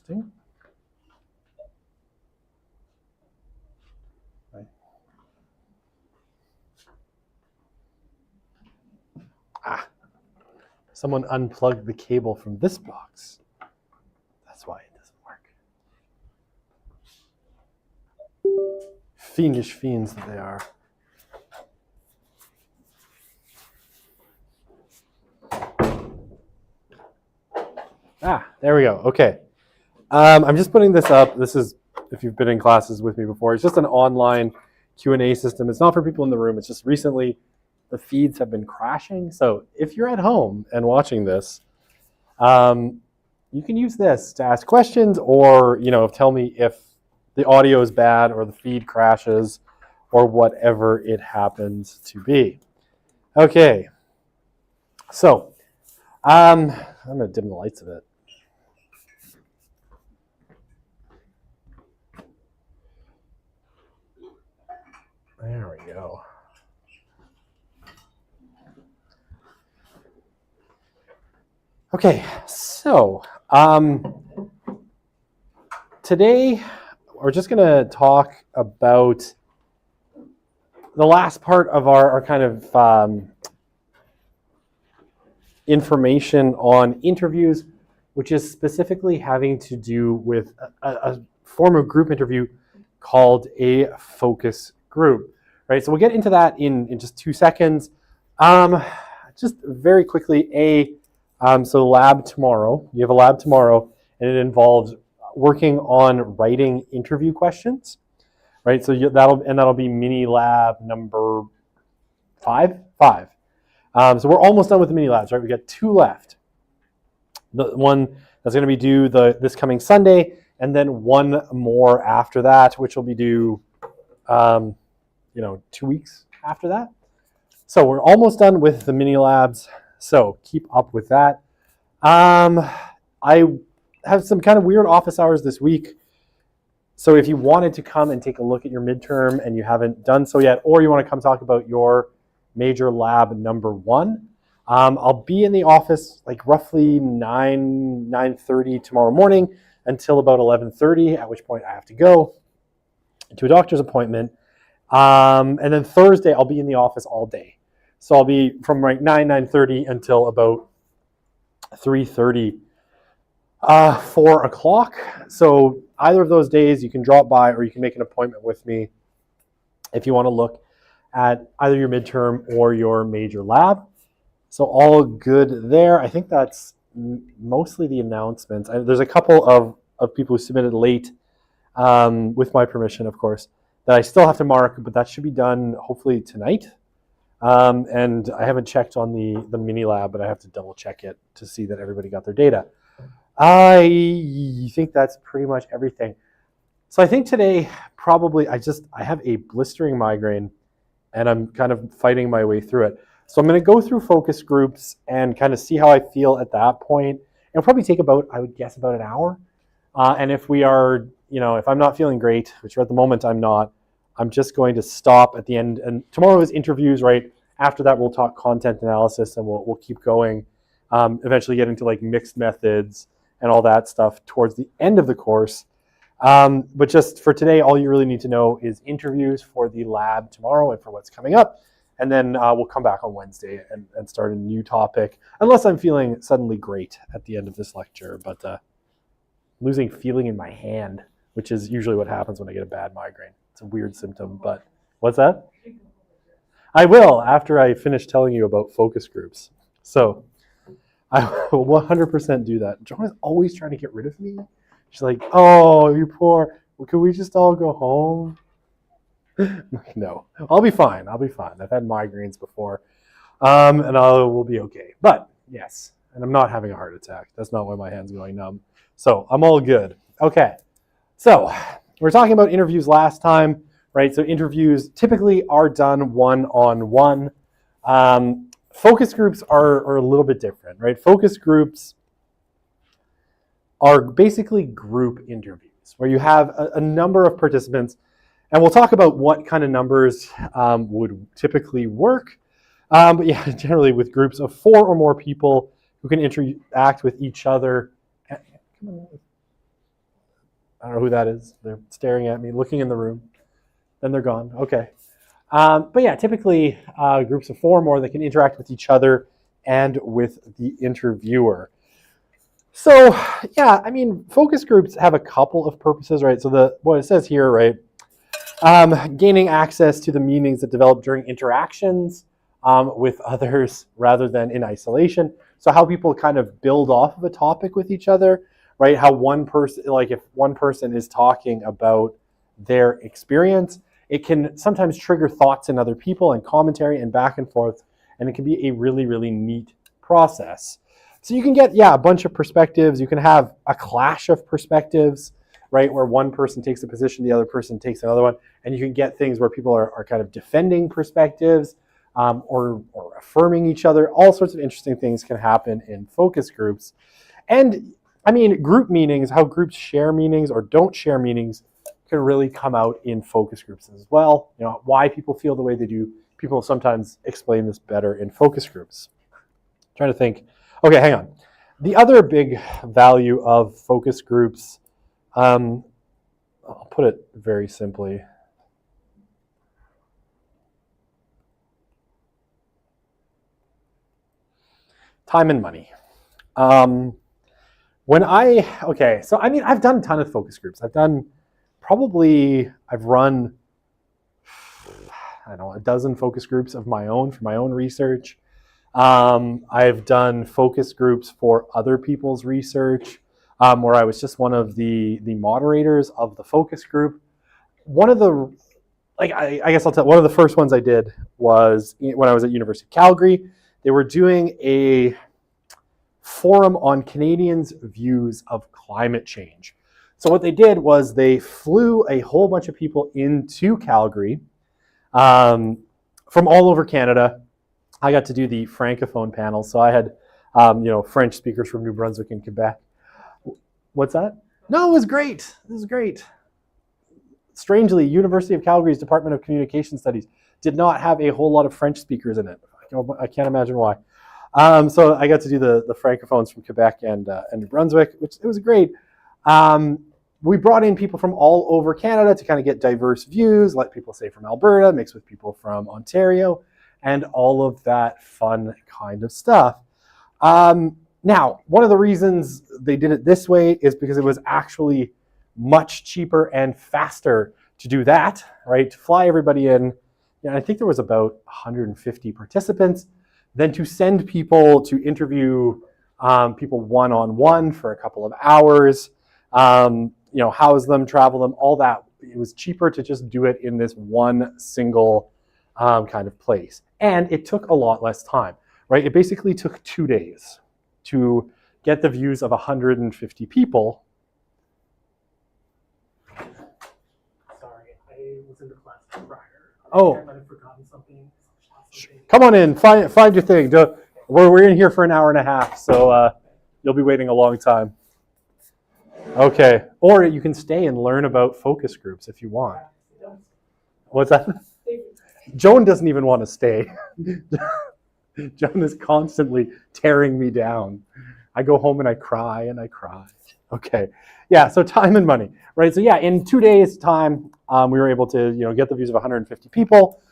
Interesting. Someone unplugged the cable from this box. That's why it doesn't work. Fiendish fiends that they are. There we go. Okay. I'm just putting this up. This is, if you've been in classes with me before, it's just an online Q&A system. It's not for people in the room. It's just recently the feeds have been crashing. So if you're at home and watching this, you can use this to ask questions or, tell me if the audio is bad or the feed crashes or whatever it happens to be. Okay. So I'm going to dim the lights a bit. There we go. Okay, so today we're just going to talk about the last part of our kind of information on interviews, which is specifically having to do with a form of group interview called a focus group, right? So we'll get into that in just 2 seconds. Just very quickly, so lab tomorrow, you have a lab tomorrow, and it involves working on writing interview questions, right? So that'll be mini lab number five. So we're almost done with the mini labs, right? We got 2 left. The one that's going to be due this coming Sunday, and then 1 more after that, which will be due 2 weeks after that. So we're almost done with the mini labs. So keep up with that. I have some kind of weird office hours this week. So if you wanted to come and take a look at your midterm and you haven't done so yet, or you want to come talk about your major lab number 1, I'll be in the office like roughly 9:30 tomorrow morning until about 11:30, at which point I have to go to a doctor's appointment. And then Thursday, I'll be in the office all day. So I'll be from 9:30 until about 3:30, 4 o'clock. So either of those days, you can drop by or you can make an appointment with me if you want to look at either your midterm or your major lab. So all good there. I think that's mostly the announcements. There's a couple of people who submitted late, with my permission, of course, that I still have to mark, but that should be done hopefully tonight. And I haven't checked on the mini lab, but I have to double check it to see that everybody got their data. I think that's pretty much everything. So I think today probably I have a blistering migraine and I'm kind of fighting my way through it. So I'm going to go through focus groups and kind of see how I feel at that point. It'll probably take I would guess about an hour. And if we are, if I'm not feeling great, which at the moment I'm not, I'm just going to stop at the end. And tomorrow is interviews, right? After that, we'll talk content analysis and we'll keep going. Eventually get into like mixed methods and all that stuff towards the end of the course. But just for today, all you really need to know is interviews for the lab tomorrow and for what's coming up. And then we'll come back on Wednesday and start a new topic, unless I'm feeling suddenly great at the end of this lecture. But losing feeling in my hand, which is usually what happens when I get a bad migraine. It's a weird symptom, but what's that? I will after I finish telling you about focus groups. So I will 100% do that. Joanna's always trying to get rid of me. She's like, oh, you poor, well, can we just all go home? No, I'll be fine. I've had migraines before, and we'll be okay. But yes, and I'm not having a heart attack. That's not why my hand's going numb. So I'm all good. Okay, so we're talking about interviews last time, right? So interviews typically are done one-on-one. Focus groups are a little bit different, right? Focus groups are basically group interviews where you have a number of participants. And we'll talk about what kind of numbers would typically work. But yeah, generally with groups of 4 or more people who can interact with each other. I don't know who that is. They're staring at me, looking in the room. Then they're gone. Okay. But yeah, typically groups of 4 or more that can interact with each other and with the interviewer. So yeah, I mean, focus groups have a couple of purposes, right? So what it says here, right? Gaining access to the meanings that develop during interactions with others rather than in isolation. So how people kind of build off of a topic with each other, right? How one person, like if one person is talking about their experience, it can sometimes trigger thoughts in other people and commentary and back and forth, and it can be a really, really neat process. So you can get, a bunch of perspectives. You can have a clash of perspectives, right, where one person takes a position, the other person takes another one, and you can get things where people are kind of defending perspectives or affirming each other. All sorts of interesting things can happen in focus groups. And I mean, group meanings, how groups share meanings or don't share meanings, can really come out in focus groups as well. You know, why people feel the way they do. People sometimes explain this better in focus groups. I'm trying to think. Okay, hang on. The other big value of focus groups, I'll put it very simply. Time and money. So I mean, I've done a ton of focus groups. I've run, I don't know, a dozen focus groups of my own for my own research. I've done focus groups for other people's research, where I was just one of the moderators of the focus group. One of the, I guess I'll tell, one of the first ones I did was when I was at University of Calgary. They were doing a forum on Canadians' views of climate change. So what they did was they flew a whole bunch of people into Calgary from all over Canada. I got to do the Francophone panel, so I had French speakers from New Brunswick and Quebec. What's that? No, it was great. It was great. Strangely, University of Calgary's Department of Communication Studies did not have a whole lot of French speakers in it. I can't imagine why. So I got to do the Francophones from Quebec and New Brunswick, which it was great. We brought in people from all over Canada to kind of get diverse views, let people say from Alberta, mixed with people from Ontario, and all of that fun kind of stuff. Now, one of the reasons they did it this way is because it was actually much cheaper and faster to do that, right? To fly everybody in. I think there was about 150 participants. Then to send people to interview people one-on-one for a couple of hours, house them, travel them, all that. It was cheaper to just do it in this one single kind of place. And it took a lot less time, right? It basically took 2 days to get the views of 150 people. Sorry, I was in the class prior. Oh. I might have forgotten something. Come on in, find your thing. We're in here for an hour and a half, so you'll be waiting a long time. Okay, or you can stay and learn about focus groups if you want. What's that? Joan doesn't even want to stay. Joan is constantly tearing me down. I go home and I cry and I cry. Okay, yeah, so time and money, right? So yeah, in 2 days' time, we were able to get the views of 150 people,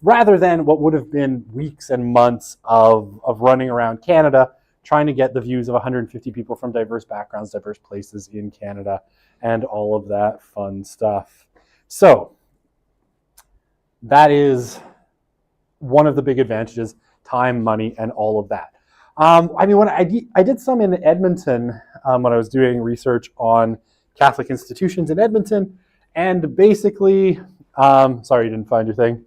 rather than what would have been weeks and months of running around Canada trying to get the views of 150 people from diverse backgrounds, diverse places in Canada, and all of that fun stuff. So that is one of the big advantages: time, money, and all of that. When I did some in Edmonton when I was doing research on Catholic institutions in Edmonton, and basically, sorry you didn't find your thing.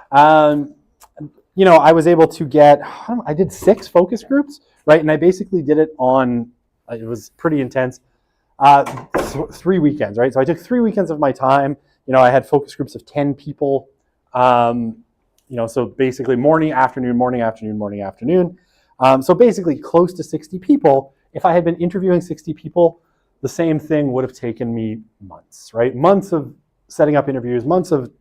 I was able to get, I did 6 focus groups, right? And I basically did it on, it was pretty intense, 3 weekends, right? So I took 3 weekends of my time. I had focus groups of 10 people. So basically morning, afternoon, morning, afternoon, morning, afternoon. So basically close to 60 people. If I had been interviewing 60 people, the same thing would have taken me months, right? Months of setting up interviews, months of,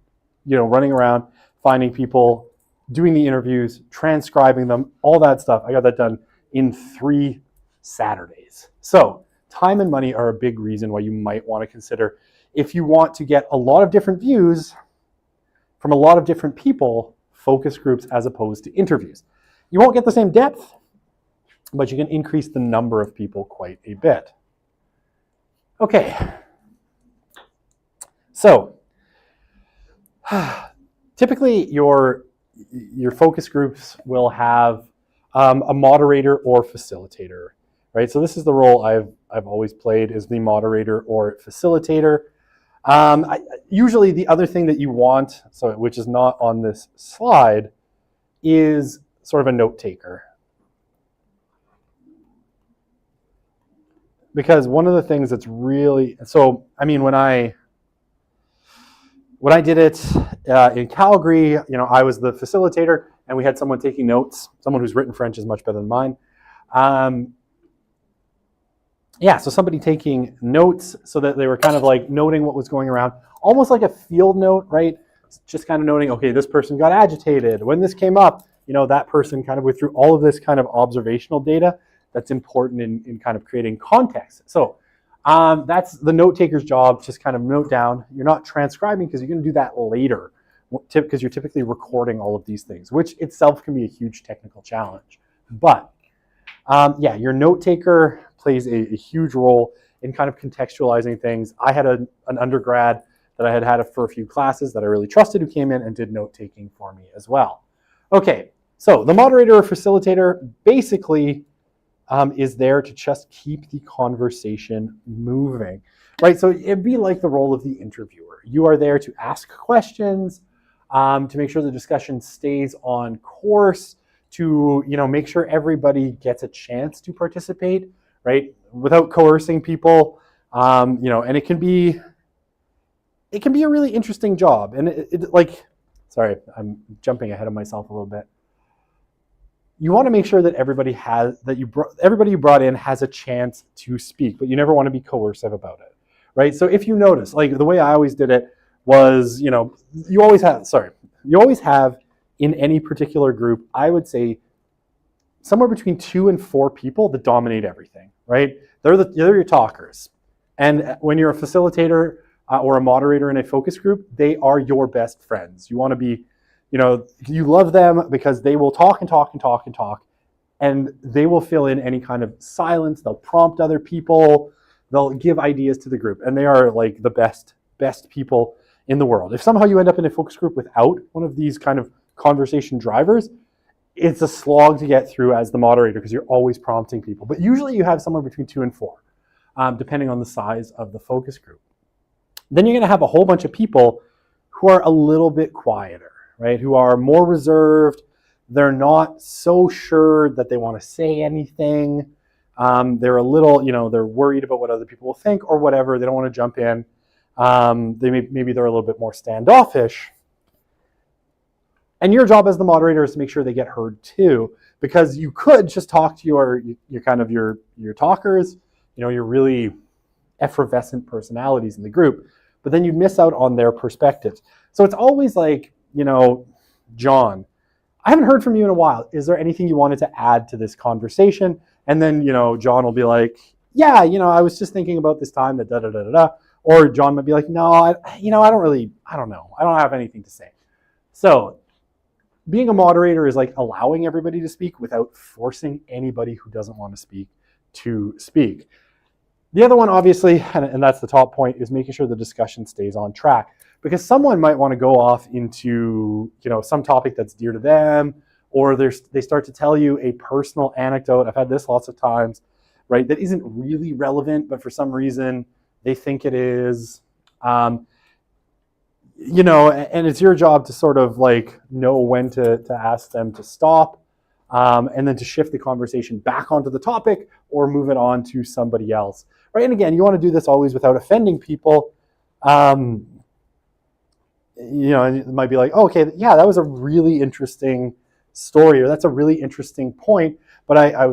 running around, finding people, doing the interviews, transcribing them, all that stuff. I got that done in 3 Saturdays. So time and money are a big reason why you might want to consider, if you want to get a lot of different views from a lot of different people, focus groups as opposed to interviews. You won't get the same depth, but you can increase the number of people quite a bit. Okay. So, typically your focus groups will have a moderator or facilitator, right? So this is the role I've always played, is the moderator or facilitator. Usually the other thing that you want, which is not on this slide, is sort of a note taker. Because one of the things that's really, so I mean, when I did it in Calgary, I was the facilitator, and we had someone taking notes. Someone who's written French is much better than mine. So somebody taking notes, so that they were kind of like noting what was going around, almost like a field note, right? Just kind of noting, okay, this person got agitated. When this came up, that person kind of went through all of this kind of observational data that's important in kind of creating context. So that's the note taker's job, just kind of note down. You're not transcribing because you're going to do that later, because you're typically recording all of these things, which itself can be a huge technical challenge. But your note taker plays a huge role in kind of contextualizing things. I had an undergrad that I had for a few classes that I really trusted, who came in and did note taking for me as well. Okay, so the moderator or facilitator basically is there to just keep the conversation moving, right? So it'd be like the role of the interviewer. You are there to ask questions, to make sure the discussion stays on course, to make sure everybody gets a chance to participate, right? Without coercing people, and it can be a really interesting job. And sorry, I'm jumping ahead of myself a little bit. You want to make sure that everybody you brought in has a chance to speak, but you never want to be coercive about it, right? So if you notice, like the way I always did it was, you always have in any particular group, I would say somewhere between 2 and 4 people that dominate everything, right? They're your talkers. And when you're a facilitator or a moderator in a focus group, they are your best friends. You want to be, you love them because they will talk and talk and talk and talk, and they will fill in any kind of silence. They'll prompt other people. They'll give ideas to the group, and they are like the best people in the world. If somehow you end up in a focus group without one of these kind of conversation drivers, it's a slog to get through as the moderator, because you're always prompting people. But usually you have somewhere between 2 and 4, depending on the size of the focus group. Then you're going to have a whole bunch of people who are a little bit quieter, right? Who are more reserved. They're not so sure that they want to say anything. They're a little, they're worried about what other people will think or whatever. They don't want to jump in. Maybe they're a little bit more standoffish. And your job as the moderator is to make sure they get heard too, because you could just talk to your talkers, your really effervescent personalities in the group, but then you'd miss out on their perspectives. So it's always like, John, I haven't heard from you in a while. Is there anything you wanted to add to this conversation? And then, John will be like, yeah, I was just thinking about this time that da-da-da-da-da. Or John might be like, no, I don't know. I don't have anything to say. So being a moderator is like allowing everybody to speak without forcing anybody who doesn't want to speak to speak. The other one, obviously, and that's the top point, is making sure the discussion stays on track. Because someone might want to go off into, some topic that's dear to them, or they start to tell you a personal anecdote. I've had this lots of times, right? That isn't really relevant, but for some reason they think it is. And it's your job to sort of like know when to ask them to stop, and then to shift the conversation back onto the topic or move it on to somebody else, right? And again, you want to do this always without offending people. It might be like, oh, okay, yeah, that was a really interesting story, or that's a really interesting point, but I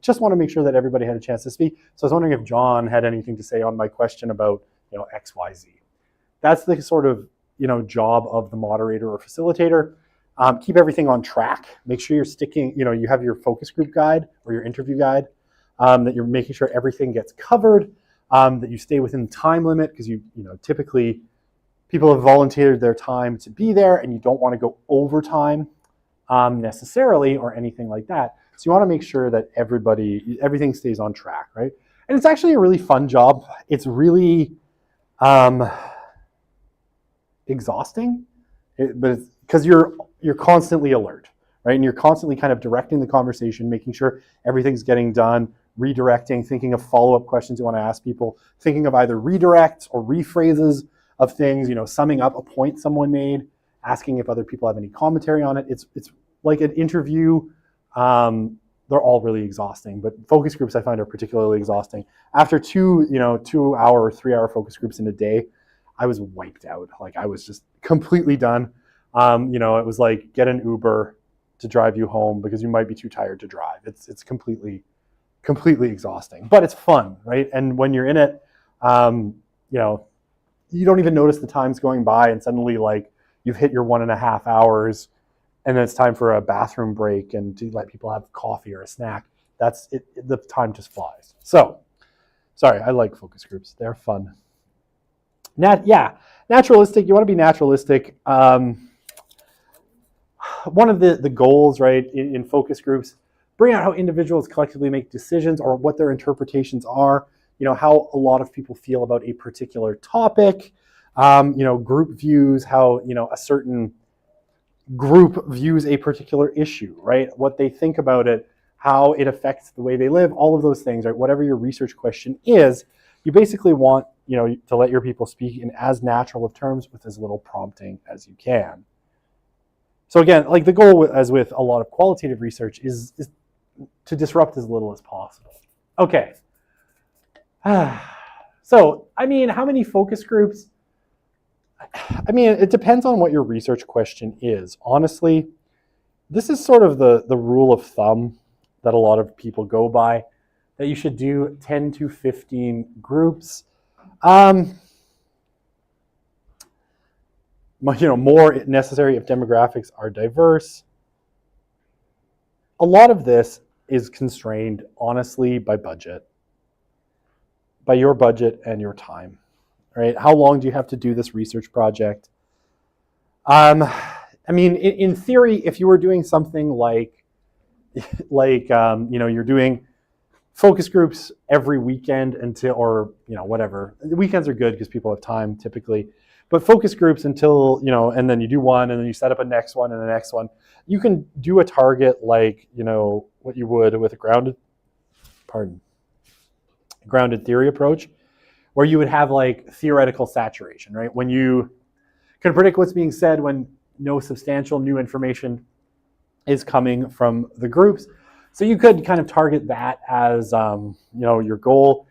just want to make sure that everybody had a chance to speak. So I was wondering if John had anything to say on my question about, X, Y, Z. That's the sort of, job of the moderator or facilitator. Keep everything on track. Make sure you're sticking, you have your focus group guide or your interview guide. that you're making sure everything gets covered, that you stay within the time limit, because you know, typically people have volunteered their time to be there and you don't want to go overtime necessarily or anything like that. So you want to make sure that everything stays on track, right? And it's actually a really fun job. It's really exhausting, but it's because you're constantly alert, right? And you're constantly kind of directing the conversation, making sure everything's getting done, redirecting, thinking of follow-up questions you want to ask people, thinking of either redirects or rephrases of things, you know, summing up a point someone made, asking if other people have any commentary on it. It's like an interview. They're all really exhausting, but focus groups I find are particularly exhausting. After 2 hour or 3 hour focus groups in a day, I was wiped out. Like, I was just completely done. It was like, get an Uber to drive you home because you might be too tired to drive. It's completely exhausting, but it's fun, right? And when you're in it, you don't even notice the time's going by, and suddenly, like, you've hit your 1.5 hours, and then it's time for a bathroom break and to let people have coffee or a snack. That's it. The time just flies. So, sorry, I like focus groups. They're fun. Naturalistic. You want to be naturalistic. One of the goals, right, in focus groups, bring out how individuals collectively make decisions or what their interpretations are. You know, how a lot of people feel about a particular topic. Group views, how, a certain group views a particular issue, right? What they think about it, how it affects the way they live, all of those things, right? Whatever your research question is, you basically want, to let your people speak in as natural of terms with as little prompting as you can. So again, like, the goal, as with a lot of qualitative research, is to disrupt as little as possible. Okay. So, how many focus groups? It depends on what your research question is. Honestly, this is sort of the rule of thumb that a lot of people go by, that you should do 10 to 15 groups. More necessary if demographics are diverse. A lot of this is constrained, honestly, by budget, by your budget and your time, right? How long do you have to do this research project? In theory, if you were doing something like you're doing focus groups every weekend or whatever. The weekends are good because people have time typically, but focus groups until, and then you do one and then you set up a next one and the next one. You can do a target like, what you would with a grounded theory approach, where you would have like theoretical saturation, right? When you can predict what's being said when no substantial new information is coming from the groups. So you could kind of target that as your goal,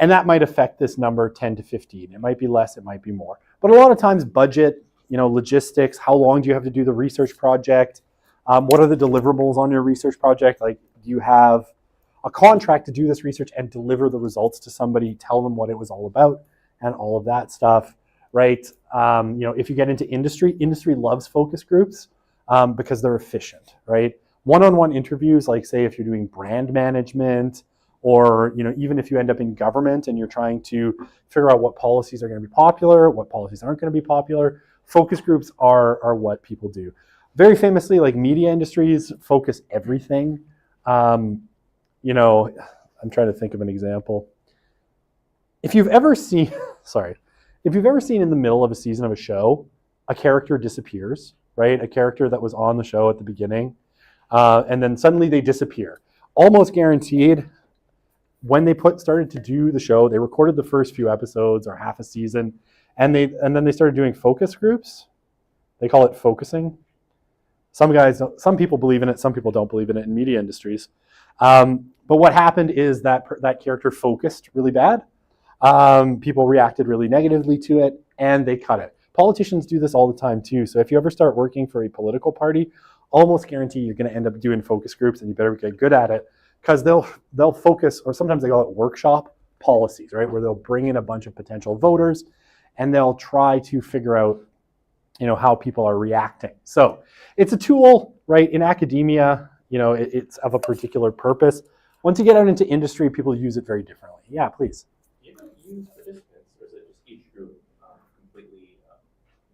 and that might affect this number 10 to 15. It might be less, it might be more. But a lot of times budget, logistics, how long do you have to do the research project? What are the deliverables on your research project? Like, do you have a contract to do this research and deliver the results to somebody, tell them what it was all about, and all of that stuff, right? If you get into industry loves focus groups because they're efficient, right? One-on-one interviews, like say if you're doing brand management, or even if you end up in government and you're trying to figure out what policies are going to be popular, what policies aren't going to be popular, focus groups are what people do. Very famously, like media industries focus everything. I'm trying to think of an example. If you've ever seen in the middle of a season of a show, a character disappears, right? A character that was on the show at the beginning, and then suddenly they disappear. Almost guaranteed, when they started to do the show, they recorded the first few episodes or half a season, and then they started doing focus groups. They call it focusing. Some people believe in it, some people don't believe in it in media industries. But what happened is that character focused really bad. People reacted really negatively to it, and they cut it. Politicians do this all the time too. So if you ever start working for a political party, almost guarantee you're going to end up doing focus groups, and you better get good at it, because they'll focus, or sometimes they call it workshop policies, right? Where they'll bring in a bunch of potential voters, and they'll try to figure out, how people are reacting. So it's a tool, right? In academia, it's of a particular purpose. Once you get out into industry, people use it very differently. Yeah, please. Do you ever use participants, or is it just each group completely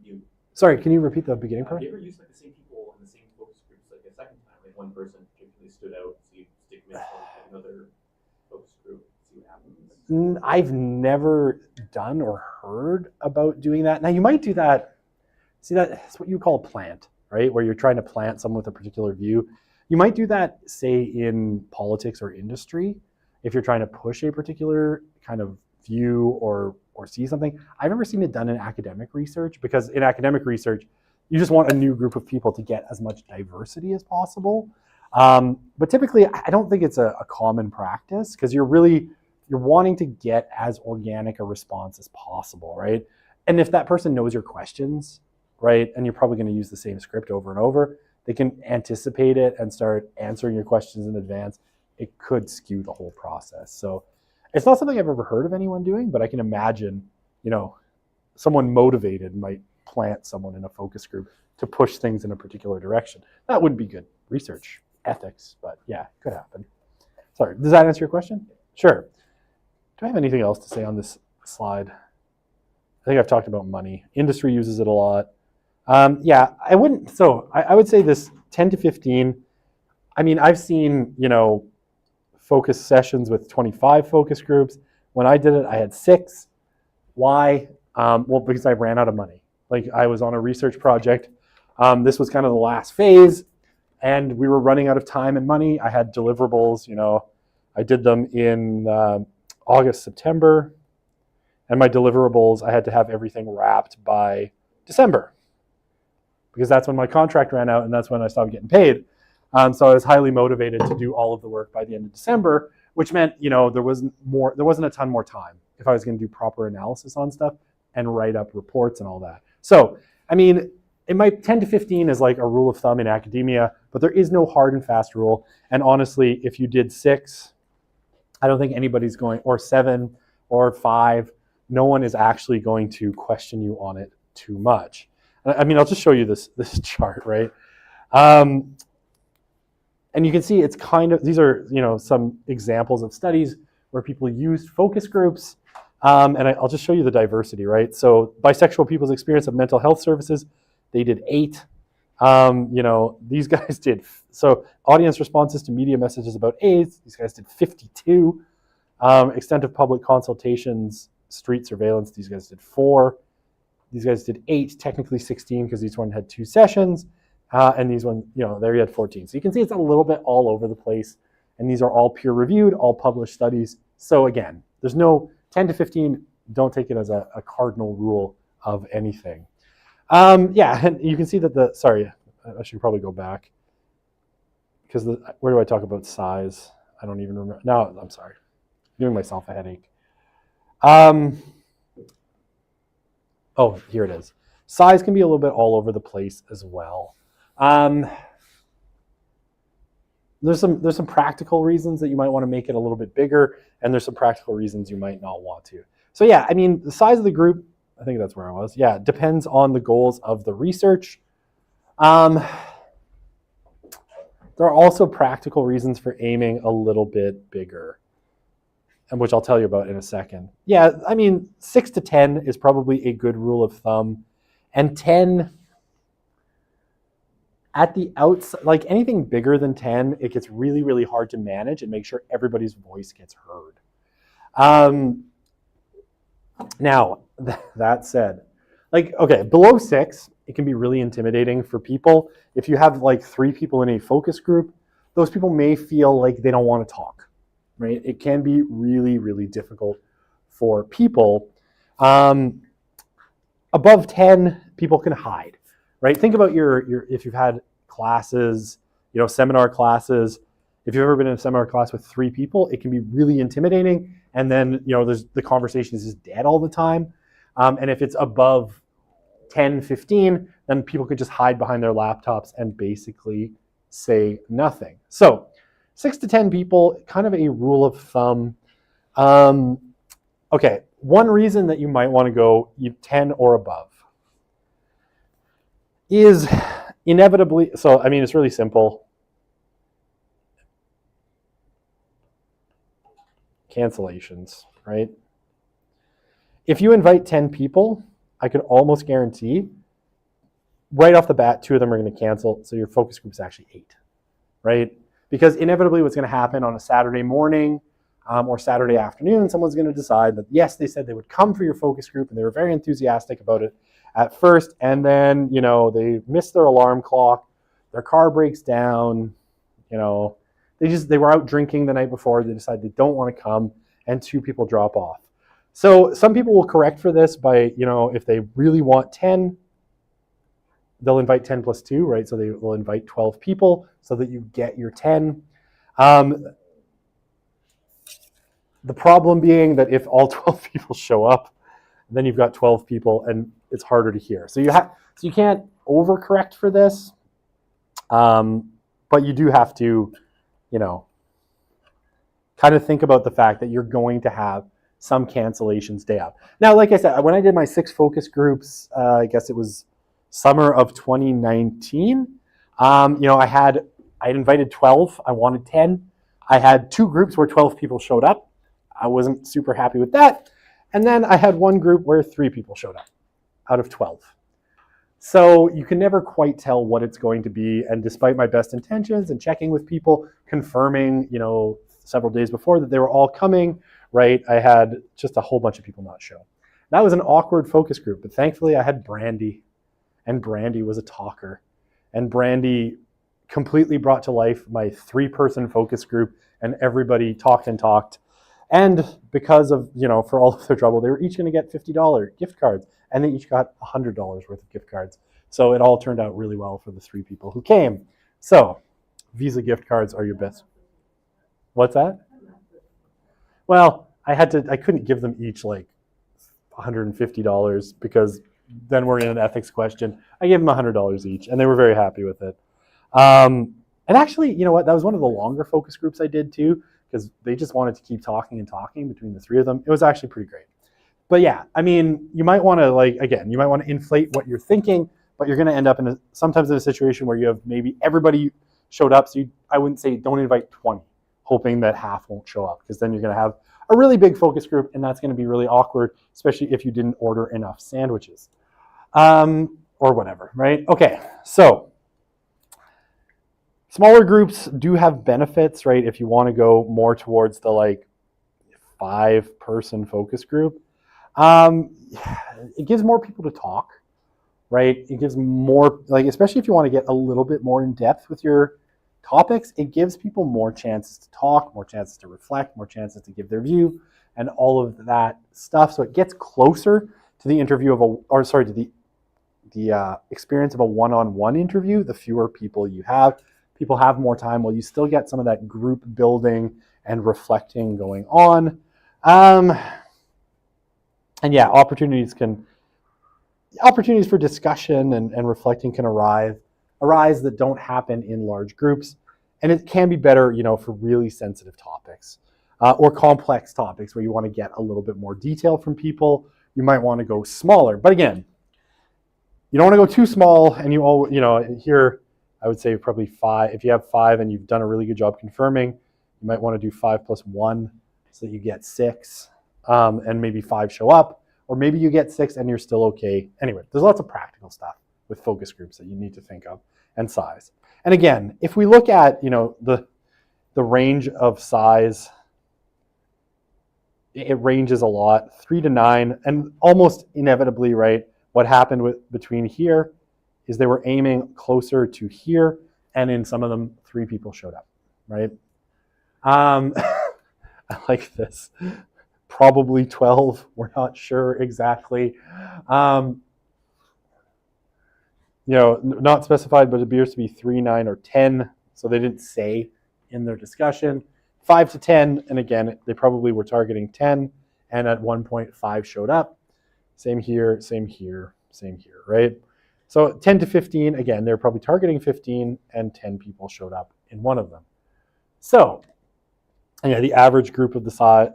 new? Sorry, can you repeat the beginning part? Do you ever use like the same people in the same focus groups like a second time? Like one person particularly stood out, so you stick with another focus group, see what happens? I've never done or heard about doing that. Now, you might do that. See, that's what you call a plant, right? Where you're trying to plant someone with a particular view. You might do that, say, in politics or industry, if you're trying to push a particular kind of view or see something. I've never seen it done in academic research, because in academic research, you just want a new group of people to get as much diversity as possible. But typically, I don't think it's a common practice, because you're wanting to get as organic a response as possible, right? And if that person knows your questions, right, and you're probably going to use the same script over and over, they can anticipate it and start answering your questions in advance. It could skew the whole process. So it's not something I've ever heard of anyone doing, but I can imagine, someone motivated might plant someone in a focus group to push things in a particular direction. That wouldn't be good research ethics, but yeah, it could happen. Sorry, does that answer your question? Sure. Do I have anything else to say on this slide? I think I've talked about money. Industry uses it a lot. Yeah, I wouldn't. So I would say this 10 to 15. I mean, I've seen, focus sessions with 25 focus groups. When I did it, I had 6. Why? Well, because I ran out of money. Like, I was on a research project. This was kind of the last phase, and we were running out of time and money. I had deliverables, I did them in August, September, and my deliverables, I had to have everything wrapped by December, because that's when my contract ran out and that's when I stopped getting paid. So I was highly motivated to do all of the work by the end of December, which meant, there wasn't a ton more time if I was going to do proper analysis on stuff and write up reports and all that. So, I mean, it might 10 to 15 is like a rule of thumb in academia, but there is no hard and fast rule. And honestly, if you did 6, I don't think anybody's going, or 7 or 5, no one is actually going to question you on it too much. I mean, I'll just show you this chart, right? And you can see it's kind of, these are, some examples of studies where people used focus groups. And I'll just show you the diversity, right? So bisexual people's experience of mental health services, they did 8. These guys did, so audience responses to media messages about AIDS, these guys did 52. Extent of public consultations, street surveillance, these guys did 4. These guys did 8, technically 16, because each one had 2 sessions. And these one, there you had 14. So you can see it's a little bit all over the place. And these are all peer-reviewed, all published studies. So again, there's no 10 to 15, don't take it as a cardinal rule of anything. Yeah, and you can see that sorry, I should probably go back, because where do I talk about size? I don't even remember. No, I'm sorry. I'm giving myself a headache. Oh, here it is. Size can be a little bit all over the place as well. There's some practical reasons that you might want to make it a little bit bigger, and there's some practical reasons you might not want to. So yeah, I mean, the size of the group, I think that's where I was. Yeah, depends on the goals of the research. There are also practical reasons for aiming a little bit bigger, and which I'll tell you about in a second. Yeah, I mean, 6 to 10 is probably a good rule of thumb, and 10 at the outside, like anything bigger than 10, it gets really, really hard to manage and make sure everybody's voice gets heard. Now, that said, like, okay, below 6, it can be really intimidating for people. If you have like 3 people in a focus group, those people may feel like they don't want to talk, right? It can be really, really difficult for people. Above 10, people can hide, right? Think about your if you've had classes, seminar classes. If you've ever been in a seminar class with 3 people, it can be really intimidating. And then, there's the conversation is just dead all the time. And if it's above 10, 15, then people could just hide behind their laptops and basically say nothing. So 6 to 10 people, kind of a rule of thumb. Okay, one reason that you might want to go 10 or above is inevitably, so I mean, it's really simple. cancellations, right? If you invite 10 people, I could almost guarantee right off the bat, 2 of them are going to cancel. So your focus group is actually 8, right? Because inevitably what's going to happen on a Saturday morning or Saturday afternoon, someone's going to decide that, yes, they said they would come for your focus group and they were very enthusiastic about it at first. And then, they missed their alarm clock, their car breaks down, they were out drinking the night before. They decide they don't want to come and 2 people drop off. So some people will correct for this by, if they really want 10, they'll invite 10 plus 2, right? So they will invite 12 people so that you get your 10. The problem being that if all 12 people show up, then you've got 12 people and it's harder to hear. So you can't overcorrect for this, but you do have to, kind of think about the fact that you're going to have some cancellations day of. Now, like I said, when I did my 6 focus groups, I guess it was summer of 2019, I invited 12. I wanted 10. I had 2 groups where 12 people showed up. I wasn't super happy with that. And then I had 1 group where 3 people showed up out of 12. So you can never quite tell what it's going to be. And despite my best intentions and checking with people, confirming, several days before that they were all coming, right? I had just a whole bunch of people not show. That was an awkward focus group, but thankfully I had Brandy, and Brandy was a talker. And Brandy completely brought to life my 3-person focus group, and everybody talked and talked. And because of, for all of their trouble, they were each going to get $50 gift cards, and they each got $100 worth of gift cards. So it all turned out really well for the 3 people who came. So Visa gift cards are your best. What's that? Well, I couldn't give them each like $150 because then we're in an ethics question. I gave them $100 each, and they were very happy with it. And actually, you know what? That was one of the longer focus groups I did too, because they just wanted to keep talking and talking between the 3 of them. It was actually pretty great. But yeah, I mean, you might want to inflate what you're thinking, but you're going to end up sometimes in a situation where you have maybe everybody showed up. So I wouldn't say don't invite 20, hoping that half won't show up, because then you're going to have a really big focus group, and that's going to be really awkward, especially if you didn't order enough sandwiches or whatever, right? Okay, so smaller groups do have benefits, right? If you want to go more towards the 5-person focus group, it gives more people to talk, right? It gives more, especially if you want to get a little bit more in depth with your topics, it gives people more chances to talk, more chances to reflect, more chances to give their view, and all of that stuff. So it gets closer to the interview to the experience of a one-on-one interview. The fewer people you have, people have more time. Well, you still get some of that group building and reflecting going on. And yeah, opportunities for discussion and reflecting can arise that don't happen in large groups. And it can be better, for really sensitive topics or complex topics where you want to get a little bit more detail from people. You might want to go smaller. But again, you don't want to go too small, and here I would say probably 5. If you have 5 and you've done a really good job confirming, you might want to do 5 plus 1 so that you get 6, and maybe 5 show up, or maybe you get 6 and you're still okay. Anyway, there's lots of practical stuff with focus groups that you need to think of, and size. And again, if we look at the range of size, it ranges a lot, 3 to 9, and almost inevitably, right? What happened between here is they were aiming closer to here, and in some of them, 3 people showed up, right? I like this. Probably 12. We're not sure exactly. Not specified, but it appears to be 3, 9, or 10. So they didn't say in their discussion. 5 to 10, and again, they probably were targeting 10, and at one point 5 showed up. Same here, same here, same here, right? So 10 to 15, again, they're probably targeting 15, and 10 people showed up in one of them. So, yeah, the average group of the size,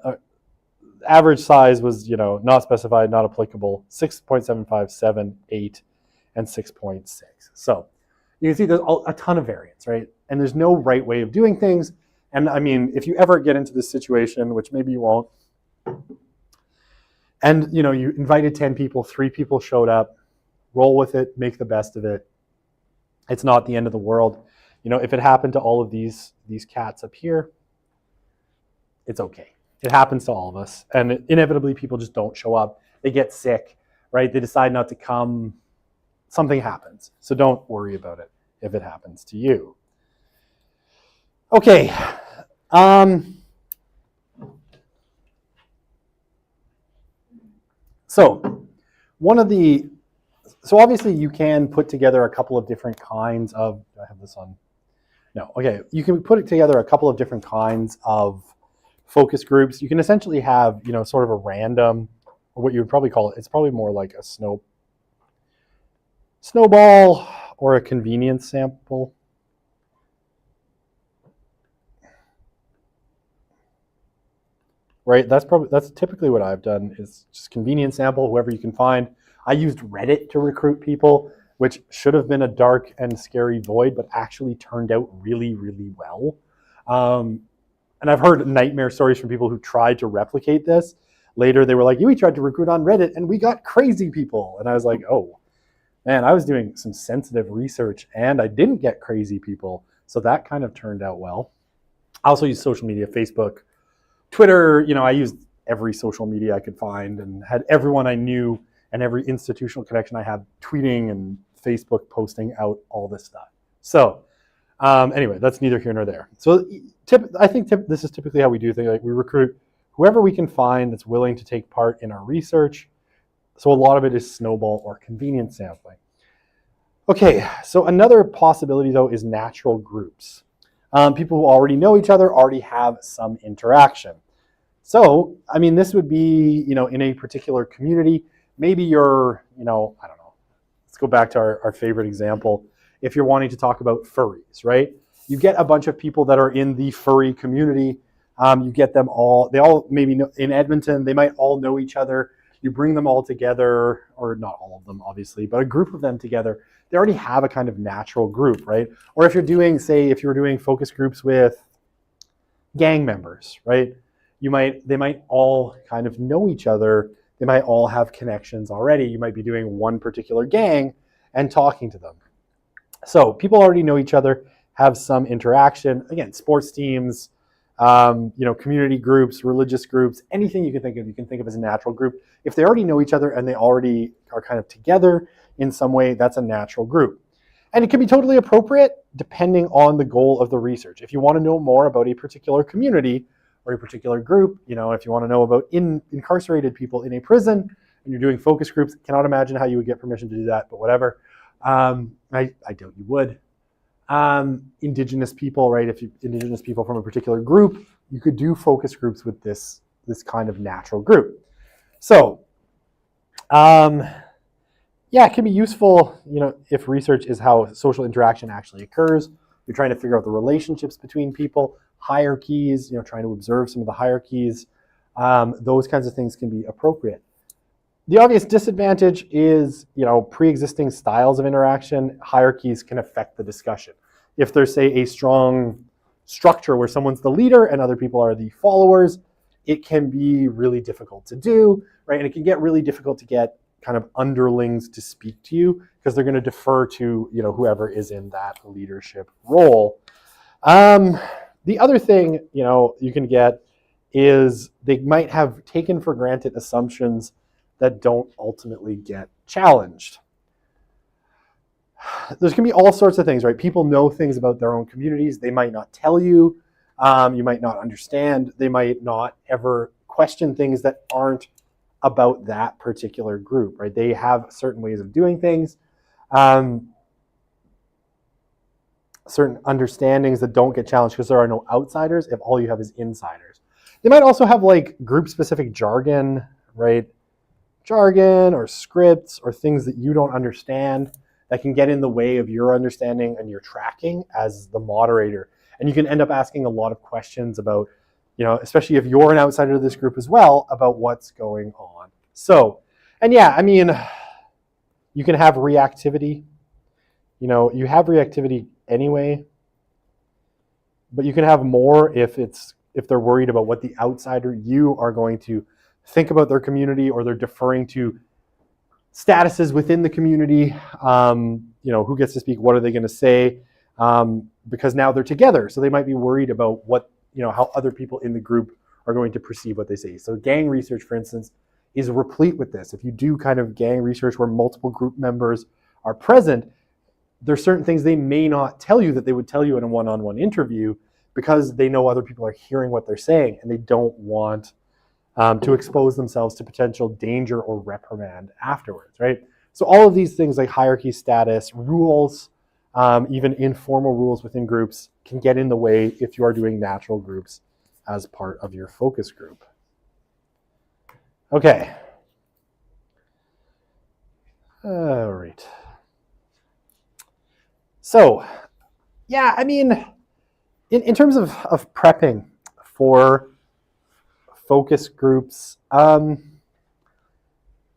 average size was, not specified, not applicable, 6.75, 7, 8, and 6.6. So you can see there's a ton of variance, right? And there's no right way of doing things. And I mean, if you ever get into this situation, which maybe you won't, and you invited 10 people, 3 people showed up, roll with it, make the best of it. It's not the end of the world. If it happened to all of these cats up here, it's okay. It happens to all of us. And inevitably people just don't show up. They get sick, right? They decide not to come. Something happens. So don't worry about it if it happens to you. Okay. So obviously you can put together a couple of different kinds of, do I have this on? No, okay. You can put it together a couple of different kinds of focus groups. You can essentially have, sort of a random, or what you would probably call it, it's probably more like a snowball or a convenience sample. Right, that's typically what I've done, is just convenience sample, whoever you can find. I used Reddit to recruit people, which should have been a dark and scary void, but actually turned out really, really well. And I've heard nightmare stories from people who tried to replicate this. Later, they were like, we tried to recruit on Reddit and we got crazy people. And I was like, oh, man, I was doing some sensitive research and I didn't get crazy people. So that kind of turned out well. I also use social media, Facebook, Twitter. I used every social media I could find and had everyone I knew and every institutional connection I had tweeting and Facebook posting out all this stuff. So anyway, that's neither here nor there. So I think this is typically how we do things. Like, we recruit whoever we can find that's willing to take part in our research. So a lot of it is snowball or convenience sampling. Okay, so another possibility though is natural groups. People who already know each other, already have some interaction. So, I mean, this would be, in a particular community, maybe you're, I don't know. Let's go back to our favorite example. If you're wanting to talk about furries, right? You get a bunch of people that are in the furry community. You get them all, they all maybe know, in Edmonton, they might all know each other. You bring them all together, or not all of them, obviously, but a group of them together. They already have a kind of natural group, right? Or if you're doing, say, if you were doing focus groups with gang members, right? They might all kind of know each other. They might all have connections already. You might be doing one particular gang and talking to them. So people already know each other, have some interaction. Again, sports teams, community groups, religious groups, anything you can think of as a natural group. If they already know each other and they already are kind of together in some way, that's a natural group. And it can be totally appropriate depending on the goal of the research. If you want to know more about a particular community or a particular group, if you want to know about incarcerated people in a prison and you're doing focus groups, cannot imagine how you would get permission to do that, but whatever. I doubt you would. Indigenous people, right? If Indigenous people from a particular group, you could do focus groups with this kind of natural group. So, it can be useful, if research is how social interaction actually occurs. You're trying to figure out the relationships between people, hierarchies, trying to observe some of the hierarchies. Those kinds of things can be appropriate. The obvious disadvantage is, pre-existing styles of interaction. Hierarchies can affect the discussion. If there's, say, a strong structure where someone's the leader and other people are the followers, it can be really difficult to do, right? And it can get really difficult to get kind of underlings to speak to you because they're going to defer to, whoever is in that leadership role. The other thing, you can get is they might have taken for granted assumptions that don't ultimately get challenged. There's going to be all sorts of things, right? People know things about their own communities. They might not tell you. You might not understand. They might not ever question things that aren't about that particular group, right? They have certain ways of doing things, certain understandings that don't get challenged because there are no outsiders if all you have is insiders. They might also have like group-specific jargon, right? Jargon or scripts or things that you don't understand that can get in the way of your understanding and your tracking as the moderator. And you can end up asking a lot of questions about, especially if you're an outsider of this group as well, about what's going on. So, and you can have reactivity. You have reactivity anyway. but you can have more if they're worried about what the outsider you are going to think about their community, or they're deferring to statuses within the community. Who gets to speak, what are they going to say, because now they're together, so they might be worried about what, how other people in the group are going to perceive what they say. So gang research, for instance, is replete with this. If you do kind of gang research where multiple group members are present, there's certain things they may not tell you that they would tell you in a one-on-one interview, because they know other people are hearing what they're saying, and they don't want to expose themselves to potential danger or reprimand afterwards, right? So all of these things like hierarchy, status, rules, even informal rules within groups can get in the way if you are doing natural groups as part of your focus group. Okay. All right. So, yeah, I mean, in terms of prepping for focus groups,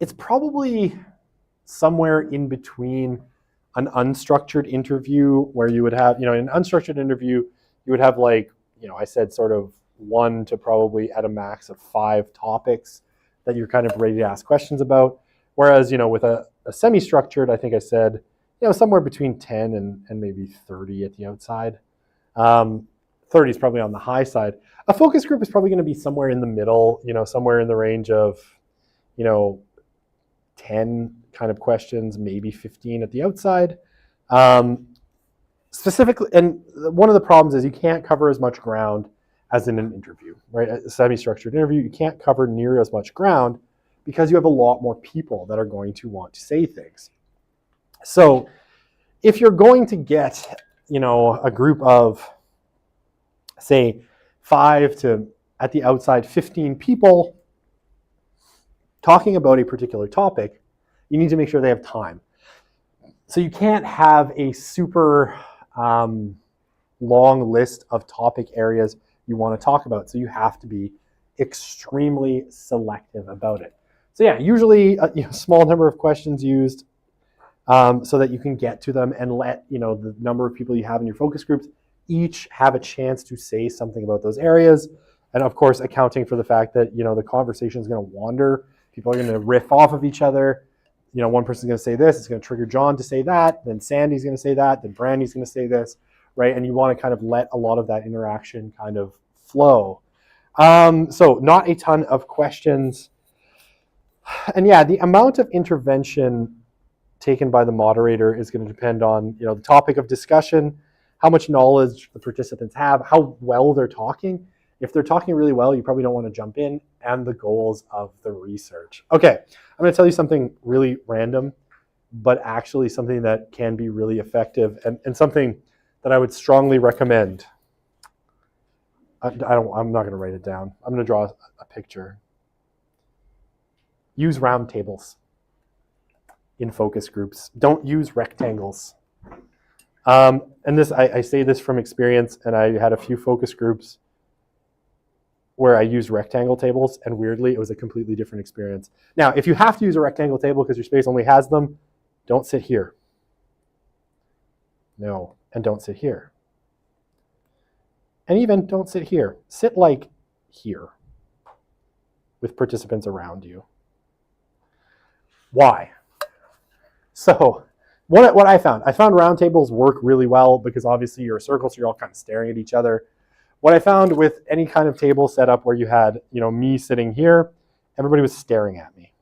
it's probably somewhere in between an unstructured interview, where you would have, in an unstructured interview, you would have I said sort of 1 to probably at a max of 5 topics that you're kind of ready to ask questions about. Whereas, with a semi-structured, I think I said, somewhere between 10 and maybe 30 at the outside. 30 is probably on the high side. A focus group is probably going to be somewhere in the middle, somewhere in the range of, 10 kind of questions, maybe 15 at the outside. Specifically, and one of the problems is you can't cover as much ground as in an interview, right? A semi-structured interview, you can't cover near as much ground because you have a lot more people that are going to want to say things. So if you're going to get, a group of, say, 5 to, at the outside, 15 people talking about a particular topic, you need to make sure they have time. So you can't have a super long list of topic areas you want to talk about. So you have to be extremely selective about it. So yeah, usually a small number of questions used so that you can get to them and let the number of people you have in your focus groups each have a chance to say something about those areas. And of course, accounting for the fact that the conversation is going to wander. People are going to riff off of each other. One person's going to say this, it's going to trigger John to say that, then Sandy's going to say that, then Brandy's going to say this, right? And you want to kind of let a lot of that interaction kind of flow. So not a ton of questions. And yeah, the amount of intervention taken by the moderator is going to depend on the topic of discussion, how much knowledge the participants have, how well they're talking. If they're talking really well, you probably don't want to jump in, and the goals of the research. Okay, I'm going to tell you something really random, but actually something that can be really effective and something that I would strongly recommend. I'm not going to write it down. I'm going to draw a picture. Use round tables in focus groups. Don't use rectangles. And this, I say this from experience, and I had a few focus groups where I used rectangle tables, and weirdly, it was a completely different experience. Now, if you have to use a rectangle table because your space only has them, don't sit here. No, and don't sit here. And even don't sit here. Sit like here with participants around you. Why? So what I found round tables work really well because obviously you're a circle, so you're all kind of staring at each other. What I found with any kind of table setup where you had, me sitting here, everybody was staring at me.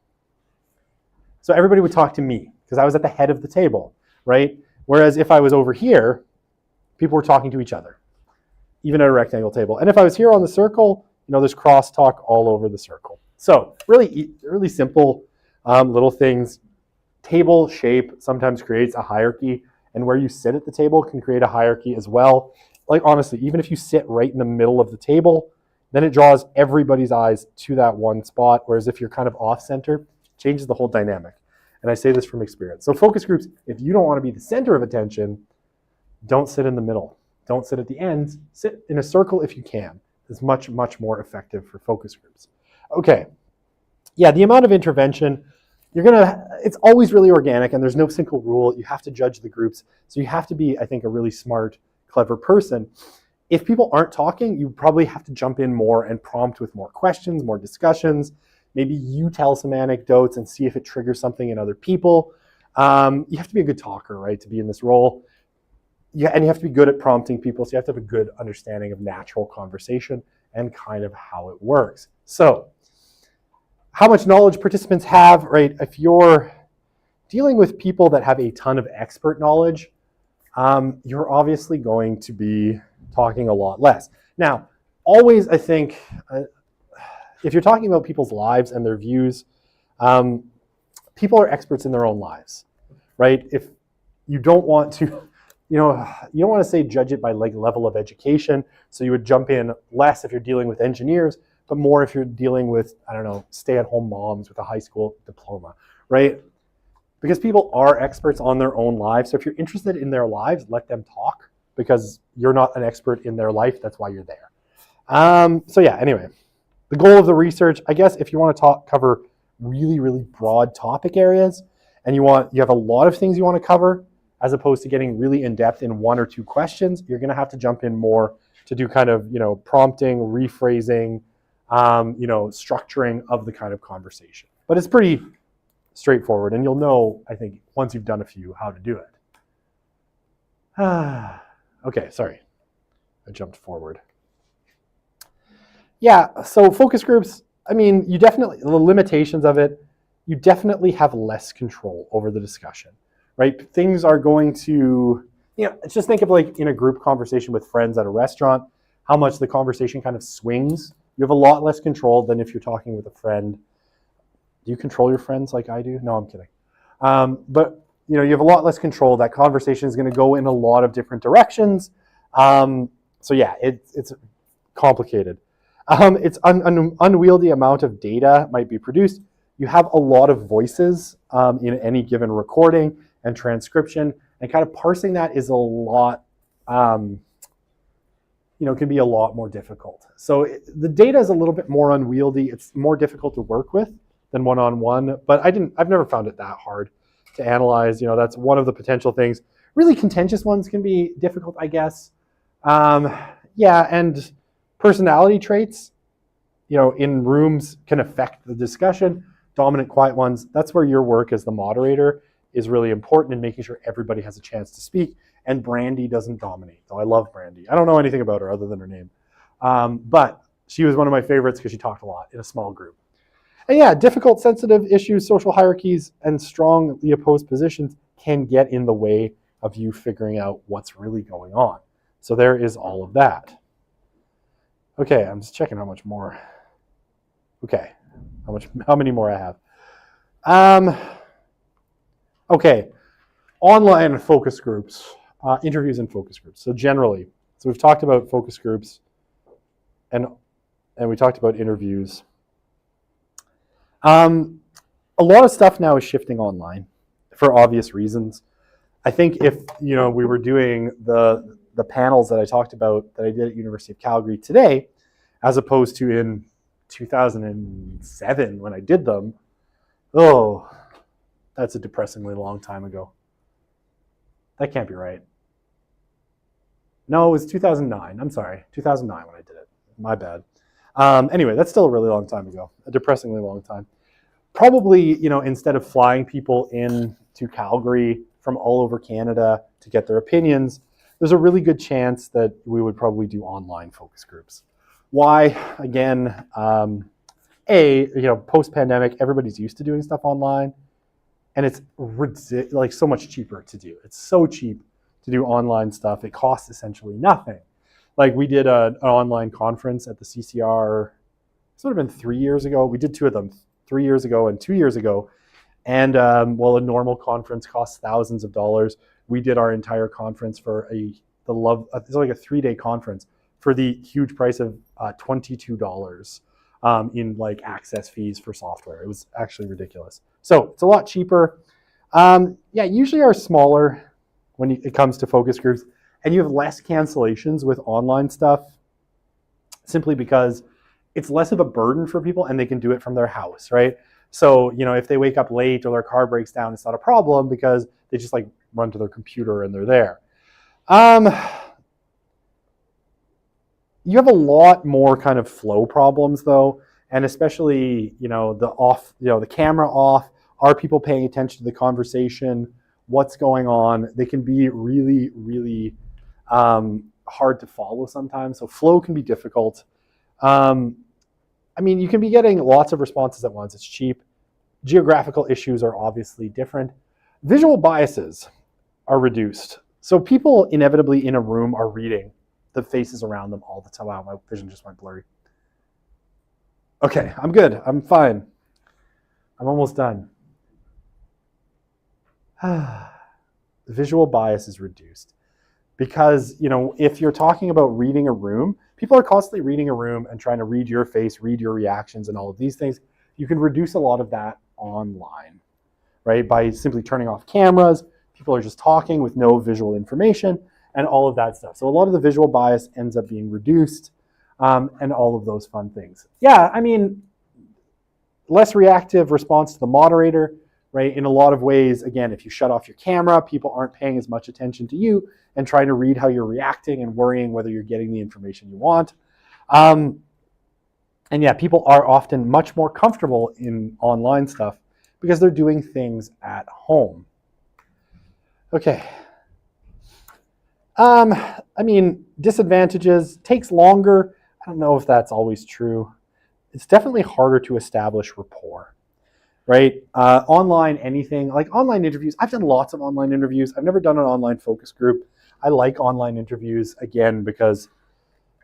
So everybody would talk to me because I was at the head of the table, right? Whereas if I was over here, people were talking to each other, even at a rectangle table. And if I was here on the circle, there's crosstalk all over the circle. So really, really simple little things. Table shape sometimes creates a hierarchy, and where you sit at the table can create a hierarchy as well. Like honestly, even if you sit right in the middle of the table, then it draws everybody's eyes to that one spot. Whereas if you're kind of off center, it changes the whole dynamic. And I say this from experience. So focus groups, if you don't want to be the center of attention, don't sit in the middle. Don't sit at the ends. Sit in a circle if you can. It's much, much more effective for focus groups. Okay. Yeah, the amount of intervention, it's always really organic, and there's no single rule. You have to judge the groups. So you have to be, I think, a really smart, clever person. if people aren't talking, you probably have to jump in more and prompt with more questions, more discussions. Maybe you tell some anecdotes and see if it triggers something in other people. You have to be a good talker, right, to be in this role. Yeah, and you have to be good at prompting people, so you have to have a good understanding of natural conversation and kind of how it works. So, how much knowledge participants have, right? If you're dealing with people that have a ton of expert knowledge, you're obviously going to be talking a lot less. Now, always, I think, if you're talking about people's lives and their views, people are experts in their own lives, right? If you don't want to, you don't want to say judge it by like level of education, so you would jump in less if you're dealing with engineers, but more if you're dealing with, I don't know, stay-at-home moms with a high school diploma, right? Because people are experts on their own lives. So if you're interested in their lives, let them talk, because you're not an expert in their life. That's why you're there. So yeah, anyway, the goal of the research, I guess, if you want to cover really, really broad topic areas, and you have a lot of things you want to cover, as opposed to getting really in-depth in one or two questions, you're going to have to jump in more to do kind of, prompting, rephrasing, structuring of the kind of conversation. But it's pretty straightforward, and you'll know, I think, once you've done a few, how to do it. Okay, sorry. I jumped forward. Yeah, so focus groups, I mean, the limitations of it, you definitely have less control over the discussion, right? Things are going to, just think of like in a group conversation with friends at a restaurant, how much the conversation kind of swings. You have a lot less control than if you're talking with a friend. Do you control your friends like I do? No, I'm kidding. But you have a lot less control. That conversation is going to go in a lot of different directions. So yeah, it's complicated. It's an unwieldy amount of data might be produced. You have a lot of voices in any given recording and transcription, and kind of parsing that is a lot, can be a lot more difficult. So the data is a little bit more unwieldy. It's more difficult to work with than one-on-one, but I've never found it that hard to analyze. That's one of the potential things. Really contentious ones can be difficult, I guess. Yeah, and personality traits, in rooms can affect the discussion. Dominant, quiet ones, that's where your work as the moderator is really important in making sure everybody has a chance to speak, and Brandy doesn't dominate. Though I love Brandy. I don't know anything about her other than her name. But she was one of my favorites because she talked a lot in a small group. And yeah, difficult, sensitive issues, social hierarchies, and strongly opposed positions can get in the way of you figuring out what's really going on. So there is all of that. Okay, I'm just checking how much more. Okay, how many more I have. Okay, online focus groups, interviews and focus groups. So generally, we've talked about focus groups and we talked about interviews. A lot of stuff now is shifting online for obvious reasons. I think if we were doing the panels that I talked about that I did at University of Calgary today, as opposed to in 2007 when I did them, that's a depressingly long time ago. That can't be right. No, it was 2009. I'm sorry, 2009 when I did it. My bad. Anyway, that's still a really long time ago, a depressingly long time. Probably, instead of flying people in to Calgary from all over Canada to get their opinions, there's a really good chance that we would probably do online focus groups. Why? Again, post-pandemic, everybody's used to doing stuff online, and it's like so much cheaper to do. It's so cheap to do online stuff. It costs essentially nothing. Like we did an online conference at the CCR, this would have been 3 years ago. We did two of them, 3 years ago and 2 years ago. And while a normal conference costs thousands of dollars, we did our entire conference for it's like a 3-day conference for the huge price of $22 in like access fees for software. It was actually ridiculous. So it's a lot cheaper. Usually are smaller when it comes to focus groups, and you have less cancellations with online stuff simply because it's less of a burden for people and they can do it from their house, right? So, if they wake up late or their car breaks down, it's not a problem because they just like run to their computer and they're there. You have a lot more kind of flow problems though, and especially, the camera off. Are people paying attention to the conversation? What's going on? They can be really, really hard to follow sometimes. So flow can be difficult. You can be getting lots of responses at once. It's cheap. Geographical issues are obviously different. Visual biases are reduced. So people inevitably in a room are reading the faces around them all the time. Wow, my vision just went blurry. Okay, I'm good. I'm fine. I'm almost done. Visual bias is reduced because, if you're talking about reading a room, people are constantly reading a room and trying to read your face, read your reactions and all of these things. You can reduce a lot of that online, right? By simply turning off cameras, people are just talking with no visual information and all of that stuff. So a lot of the visual bias ends up being reduced and all of those fun things. Yeah, less reactive response to the moderator, right? In a lot of ways, again, if you shut off your camera, people aren't paying as much attention to you and trying to read how you're reacting and worrying whether you're getting the information you want. And yeah, people are often much more comfortable in online stuff because they're doing things at home. Okay. Disadvantages, takes longer. I don't know if that's always true. It's definitely harder to establish rapport, right? Online anything, like online interviews. I've done lots of online interviews. I've never done an online focus group. I like online interviews, again, because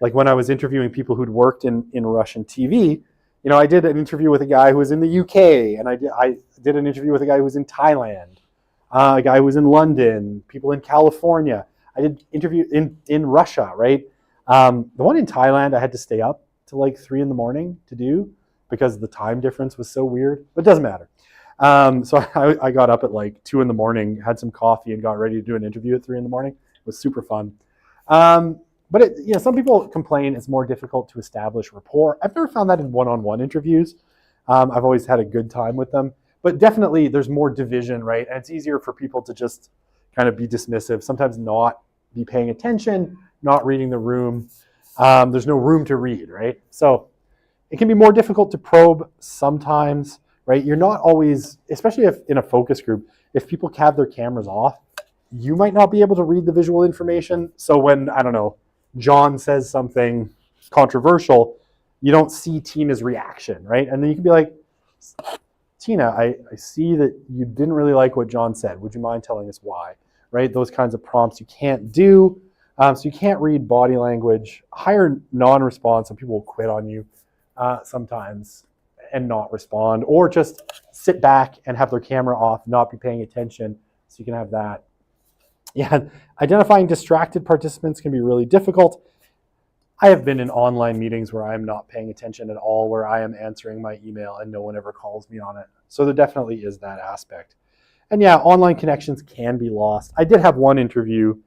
like when I was interviewing people who'd worked in Russian TV, I did an interview with a guy who was in the UK, and I did an interview with a guy who was in Thailand, a guy who was in London, people in California. I did interview in Russia, right? The one in Thailand, I had to stay up till like 3 a.m. to do because the time difference was so weird, but it doesn't matter. So I got up at like 2 a.m, had some coffee and got ready to do an interview at 3 a.m. It was super fun. But some people complain it's more difficult to establish rapport. I've never found that in one-on-one interviews. I've always had a good time with them, but definitely there's more division, right? And it's easier for people to just kind of be dismissive, sometimes not be paying attention, not reading the room. There's no room to read, right? So it can be more difficult to probe sometimes, right? You're not always, especially if in a focus group, if people have their cameras off, you might not be able to read the visual information. So when, I don't know, John says something controversial, you don't see Tina's reaction, right? And then you can be like, Tina, I see that you didn't really like what John said. Would you mind telling us why? Right? Those kinds of prompts you can't do. So you can't read body language. Higher non-response, and people will quit on you sometimes and not respond, or just sit back and have their camera off, not be paying attention. So you can have that. Yeah, identifying distracted participants can be really difficult. I have been in online meetings where I'm not paying attention at all, where I am answering my email and no one ever calls me on it. So there definitely is that aspect. And yeah, online connections can be lost. I did have one interview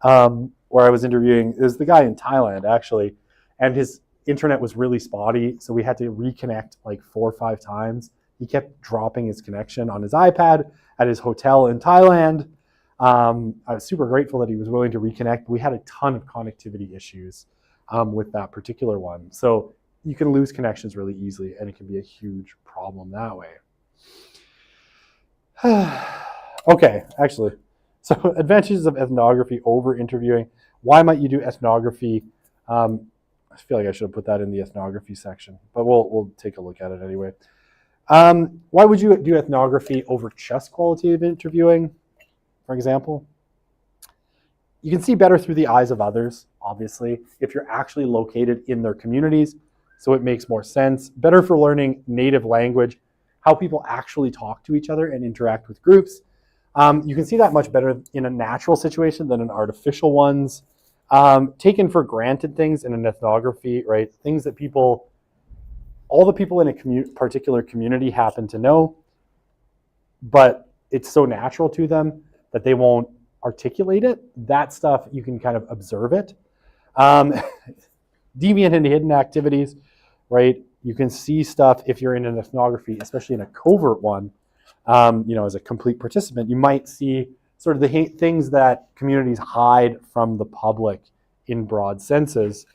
where I was interviewing, it was the guy in Thailand actually, and his internet was really spotty, so we had to reconnect like 4 or 5 times. He kept dropping his connection on his iPad at his hotel in Thailand. I was super grateful that he was willing to reconnect, but we had a ton of connectivity issues with that particular one. So you can lose connections really easily, and it can be a huge problem that way. Okay, actually, so advantages of ethnography over interviewing. Why might you do ethnography? I feel like I should have put that in the ethnography section, but we'll take a look at it anyway. Why would you do ethnography over just qualitative interviewing, for example? You can see better through the eyes of others, obviously, if you're actually located in their communities, so it makes more sense. Better for learning native language, how people actually talk to each other and interact with groups. You can see that much better in a natural situation than in artificial ones. Taken for granted things in an ethnography, right? Things that all the people in a particular community happen to know, but it's so natural to them that they won't articulate it. That stuff, you can kind of observe it. Deviant and hidden activities, right? You can see stuff if you're in an ethnography, especially in a covert one, as a complete participant, you might see sort of the things that communities hide from the public in broad senses.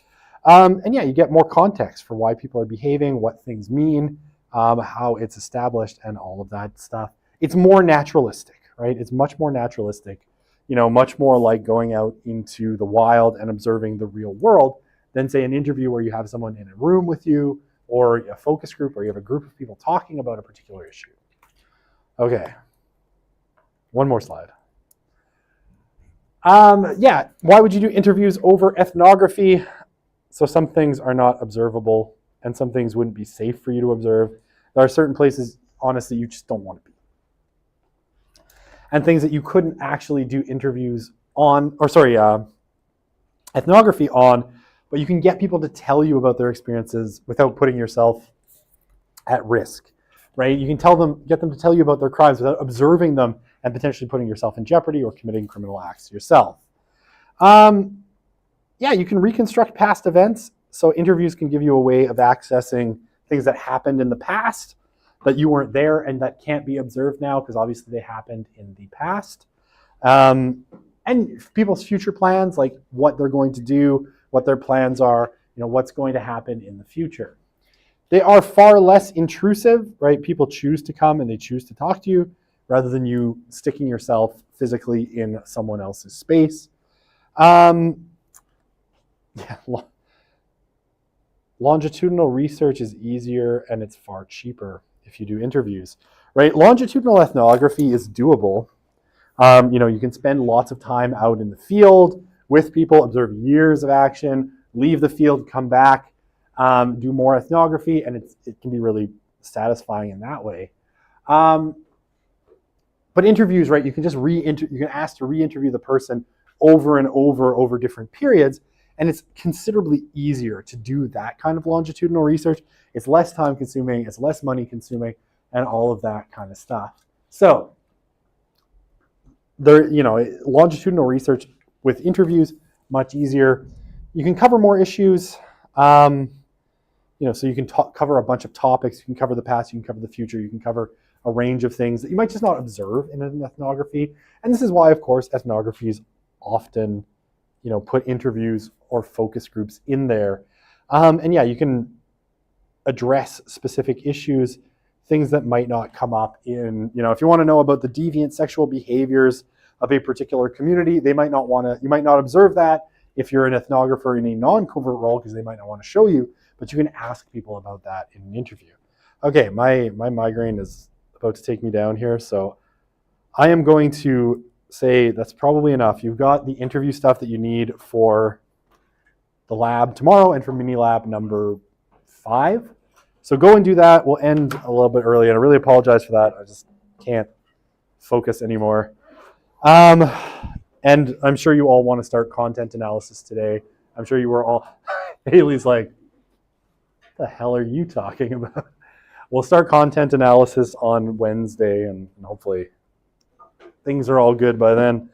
And yeah, you get more context for why people are behaving, what things mean, how it's established, and all of that stuff. It's more naturalistic, right? It's much more naturalistic, much more like going out into the wild and observing the real world than, say, an interview where you have someone in a room with you, or a focus group, or you have a group of people talking about a particular issue. Okay, one more slide. Yeah, why would you do interviews over ethnography? So some things are not observable, and some things wouldn't be safe for you to observe. There are certain places, honestly, you just don't want to be. And things that you couldn't actually do interviews on, ethnography on, but you can get people to tell you about their experiences without putting yourself at risk, right? You can get them to tell you about their crimes without observing them and potentially putting yourself in jeopardy or committing criminal acts yourself. Yeah, you can reconstruct past events. So interviews can give you a way of accessing things that happened in the past that you weren't there and that can't be observed now because obviously they happened in the past. And people's future plans, like what they're going to do, what their plans are, what's going to happen in the future. They are far less intrusive, right? People choose to come and they choose to talk to you rather than you sticking yourself physically in someone else's space. Longitudinal research is easier and it's far cheaper if you do interviews, right? Longitudinal ethnography is doable. You can spend lots of time out in the field with people, observe years of action, leave the field, come back, do more ethnography, and it can be really satisfying in that way. But interviews, right? You can you can ask to re-interview the person over and over different periods, and it's considerably easier to do that kind of longitudinal research. It's less time consuming, it's less money consuming, and all of that kind of stuff. So longitudinal research with interviews, much easier. You can cover more issues. So you can cover a bunch of topics. You can cover the past, you can cover the future, you can cover a range of things that you might just not observe in an ethnography. And this is why, of course, ethnographies often, put interviews or focus groups in there. And yeah, you can address specific issues, things that might not come up in, if you want to know about the deviant sexual behaviors of a particular community, you might not observe that if you're an ethnographer in a non-covert role because they might not want to show you, but you can ask people about that in an interview. Okay, my migraine is about to take me down here, so I am going to say that's probably enough. You've got the interview stuff that you need for the lab tomorrow and for mini lab number 5. So go and do that. We'll end a little bit early, and I really apologize for that. I just can't focus anymore. And I'm sure you all want to start content analysis today. I'm sure you were all, Haley's like, what the hell are you talking about? We'll start content analysis on Wednesday, and hopefully things are all good by then.